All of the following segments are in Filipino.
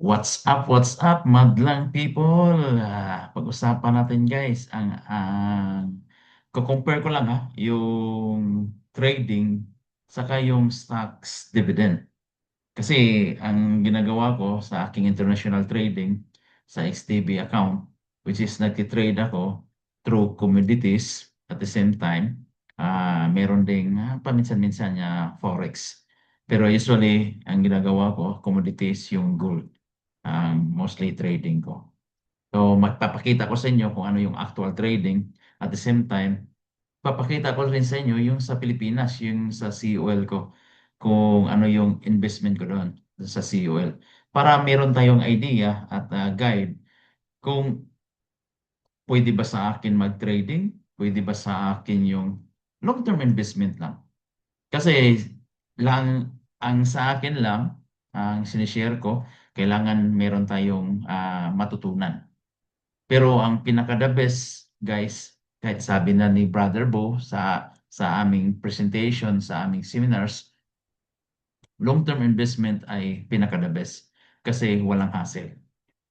What's up, madlang people? Pag-usapan natin guys, ko-compare ko lang yung trading saka yung stocks dividend. Kasi ang ginagawa ko sa aking international trading sa XTB account, which is nagtitrade ako through commodities at the same time, meron ding paminsan-minsan forex. Pero usually, ang ginagawa ko, commodities yung gold ang mostly trading ko. So, magpapakita ko sa inyo kung ano yung actual trading. At the same time, papakita ko rin sa inyo yung sa Pilipinas, yung sa COL ko, kung ano yung investment ko doon sa COL. Para meron tayong idea at guide kung pwede ba sa akin mag-trading, pwede ba sa akin yung long-term investment lang. Kasi ang sa akin lang, ang sinishare ko, kailangan meron tayong matutunan. Pero ang pinaka-the best, guys, kahit sabi na ni Brother Bo sa aming presentation, sa aming seminars, long-term investment ay pinaka-the best kasi walang hassle,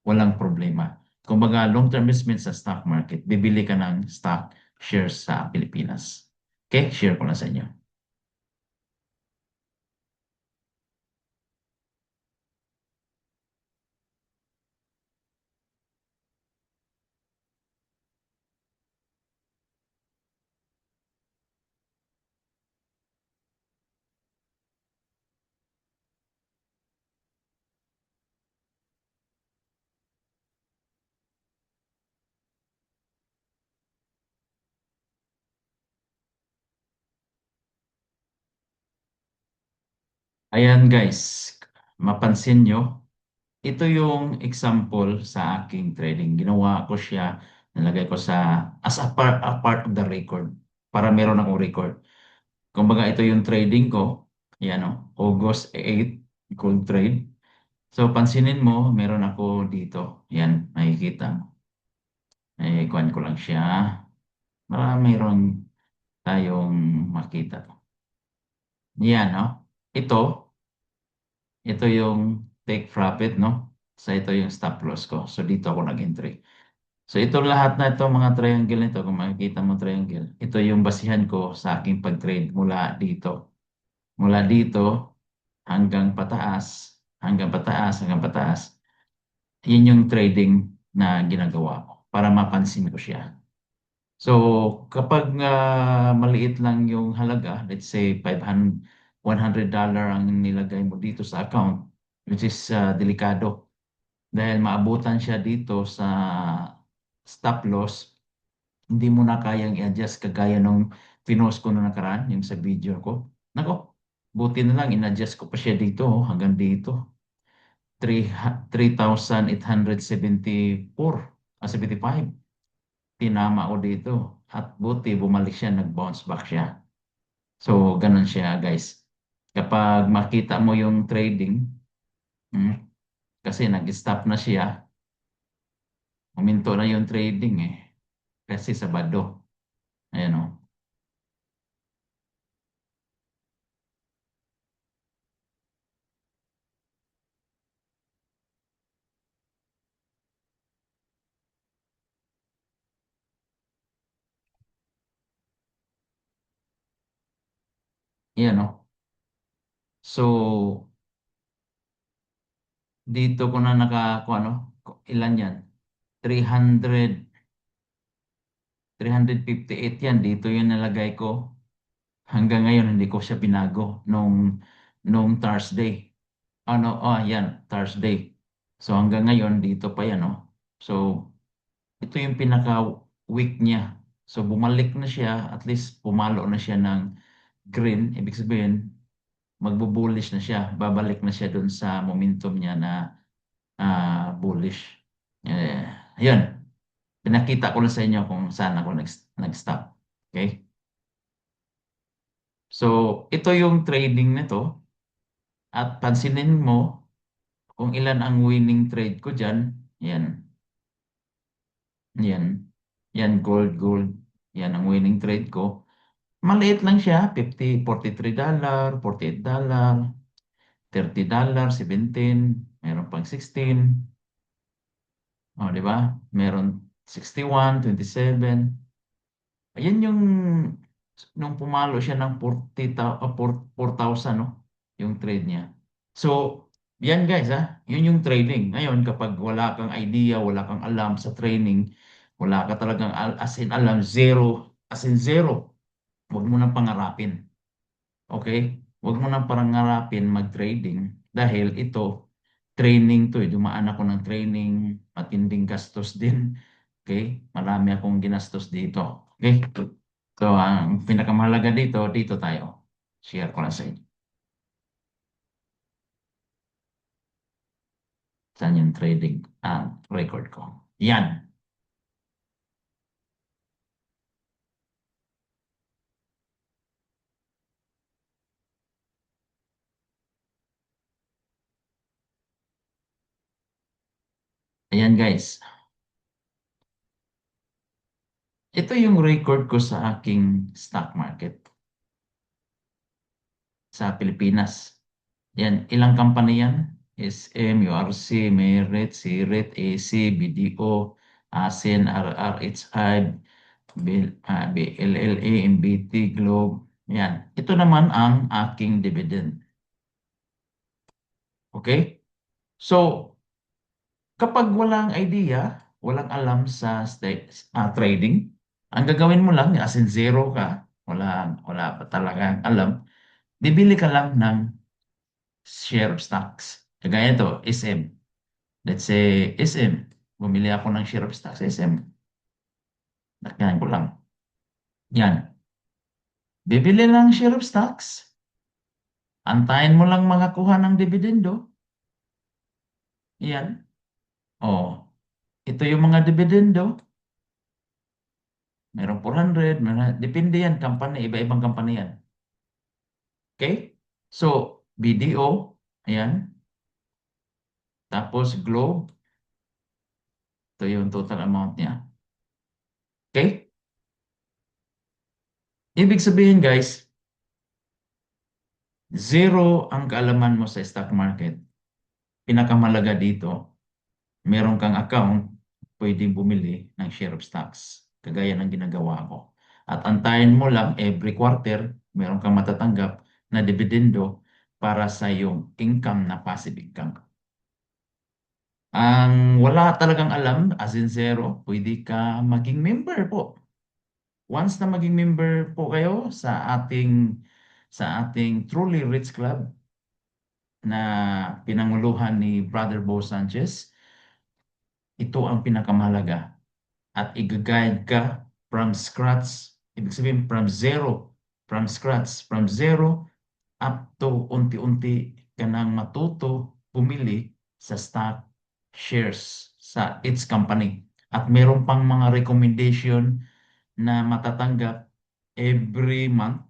walang problema. Kumbaga, long-term investment sa stock market, bibili ka ng stock shares sa Pilipinas. Okay, share ko na sa inyo. Ayan guys, mapansin nyo, ito yung example sa aking trading. Ginawa ko siya, nalagay ko sa as a part of the record para meron akong record. Kumbaga ito yung trading ko. Yan o, August 8, gold trade. So pansinin mo, meron ako dito. Yan, nakikita mo. Kuhan ko lang siya. Meron tayong makita. Yan no. Ito, ito yung take profit no. So ito yung stop loss ko. So dito ako nag-entry. So ito lahat na ito, mga triangle nito, kung makikita mo triangle, ito yung basihan ko sa aking pag-trade mula dito. Mula dito hanggang pataas, hanggang pataas, hanggang pataas. Yun yung trading na ginagawa ko para mapansin ko siya. So kapag maliit lang yung halaga, let's say 500, $100 ang nilagay mo dito sa account, which is delikado dahil maabutan siya dito sa stop loss, hindi mo na kayang i-adjust kagaya nung pinost ko na nakaraan, yung sa video ko. Nako, buti na lang, in-adjust ko pa siya dito hanggang dito. 3,874 75. Tinama ko dito. At buti, bumalik siya, nag-bounce back siya. So, ganun siya, guys. Kapag makita mo yung trading, hmm, kasi nag-stop na siya, uminto na yung trading eh. Kasi Sabado. Ayan o. Ayan o. So, dito ko na nakakuha, ano, ilan yan? 300, 358 yan. Dito yung nalagay ko. Hanggang ngayon, hindi ko siya binago nung Thursday. Ano, yan, Thursday. So, hanggang ngayon, dito pa yan, oh. So, ito yung pinaka-weak niya. So, bumalik na siya, at least pumalo na siya ng green. Ibig sabihin, magbo-bullish na siya. Babalik na siya dun sa momentum niya na bullish. Eh, Yun. Pinakita ko na sa inyo kung saan ako nag-stop. Okay? So, ito yung trading nito. At pansinin mo kung ilan ang winning trade ko dyan. Yan. Yan. Yan, gold. Yan ang winning trade ko. Maliit lang siya. 50, $43, $48. $30, 17, meron pang 16, o, di ba? Meron 61, 27. Ayan yung nung pumalo siya ng 4,000, no? Yung trade niya. So, yan guys, yun yung trading. Ngayon, kapag wala kang idea, wala kang alam sa training, wala ka talagang as in alam, zero, as in zero, huwag mo nang pangarapin. Okay? Huwag mo nang pangarapin mag-trading dahil ito, training to eh. Dumaan ako ng training, matinding gastos din. Okay? Marami akong ginastos dito. Okay? So, ang pinakamahalaga dito, dito tayo. Share ko lang sa inyo. Saan yung trading record ko? Yan. Ayan guys. Ito yung record ko sa aking stock market sa Pilipinas. Yan. Ilang company yan? SM, URC, Merit, Sirit, AC, BDO, ASEN, RRHI, BLLA, MBT, Globe. Yan. Ito naman ang aking dividend. Okay? So, kapag walang idea, walang alam sa trading, ang gagawin mo lang, as in zero ka, wala pa talagang alam, bibili ka lang ng share of stocks. Kagaya ito, SM. Let's say SM. Bumili ako ng share of stocks sa SM. Nakyahan ko lang. Yan. Bibili ng share of stocks. Antayin mo lang makakuha ng dividendo. Yan. Oh, ito yung mga dividendo. Merong 400, depende yan, company, iba-ibang company yan. Okay? So, BDO, ayan. Tapos Globe, ito yung total amount niya. Okay? Ibig sabihin guys, zero ang kaalaman mo sa stock market. Pinakamalaga dito, meron kang account, pwedeng bumili ng share of stocks. Kagaya ng ginagawa ko. At antayin mo lang every quarter, meron kang matatanggap na dividendo para sa iyong income na passive income. Ang wala talagang alam, as in zero, pwede ka maging member po. Once na maging member po kayo sa ating Truly Rich Club na pinanguluhan ni Brother Bo Sanchez, ito ang pinakamahalaga. At i-guide ka from scratch, ibig sabihin from scratch, from zero up to unti-unti ka nang matuto pumili sa stock shares sa its company. At meron pang mga recommendation na matatanggap every month.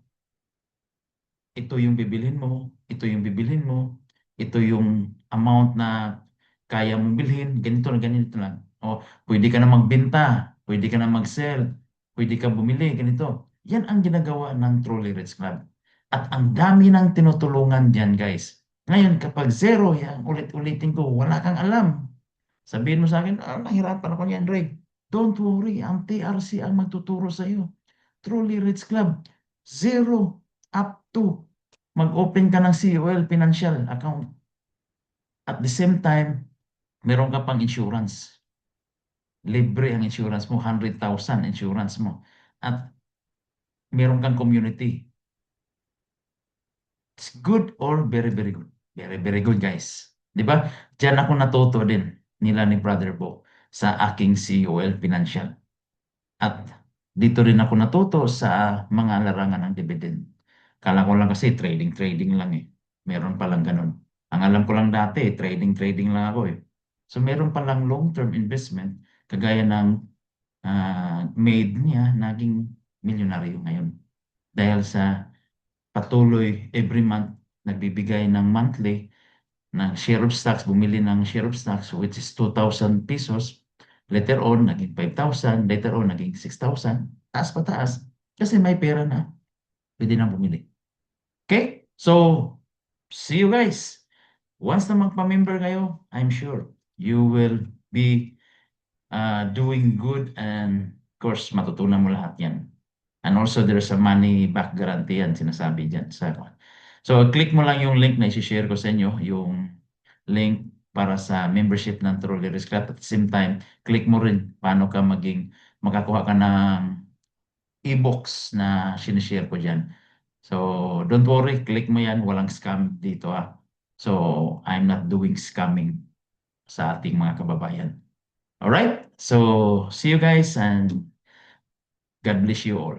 Ito yung bibilhin mo, ito yung bibilhin mo, ito yung amount na kaya mong bilhin, ganito na ganito lang. O pwede ka na magbenta, pwede ka na mag-sell, pwede ka bumili, ganito. Yan ang ginagawa ng Truly Rich Club. At ang dami ng tinutulungan diyan, guys. Ngayon, kapag zero, yan, ulit-ulitin ko, wala kang alam. Sabihin mo sa akin, nahirapan ako niyan, Ray. Don't worry, ang TRC ang magtuturo sa iyo. Truly Rich Club, zero up to mag-open ka ng COL, financial account. At the same time, meron ka pang insurance. Libre ang insurance mo, 100,000 insurance mo. At meron kang community. It's good or very, very good. Very, very good, guys. Di ba? Diyan ako natuto din nila ni Brother Bo sa aking COL Financial. At dito rin ako natuto sa mga larangan ng dividend. Kala ko lang kasi trading lang eh. Meron palang ganun. Ang alam ko lang dati, trading lang ako eh. So meron palang long-term investment, kagaya ng maid niya, naging milyonaryo ngayon. Dahil sa patuloy every month, nagbibigay ng monthly ng share of stocks, bumili ng share of stocks which is 2,000 pesos. Later on, naging 5,000. Later on, naging 6,000. Taas pa taas. Kasi may pera na. Pwede na bumili. Okay? So, see you guys. Once na magpa-member kayo, I'm sure you will be doing good, and of course, matutunan mo lahat yan. And also, there's a money back guarantee yan, sinasabi dyan. So, click mo lang yung link na isi-share ko sa inyo, yung link para sa membership ng Truly Risk Club. At the same time, click mo rin paano ka makakuha ka ng e-books na sinishare ko dyan. So, don't worry, click mo yan. Walang scam dito ah. So, I'm not doing scamming sa ating mga kababayan. Alright? So, see you guys and God bless you all.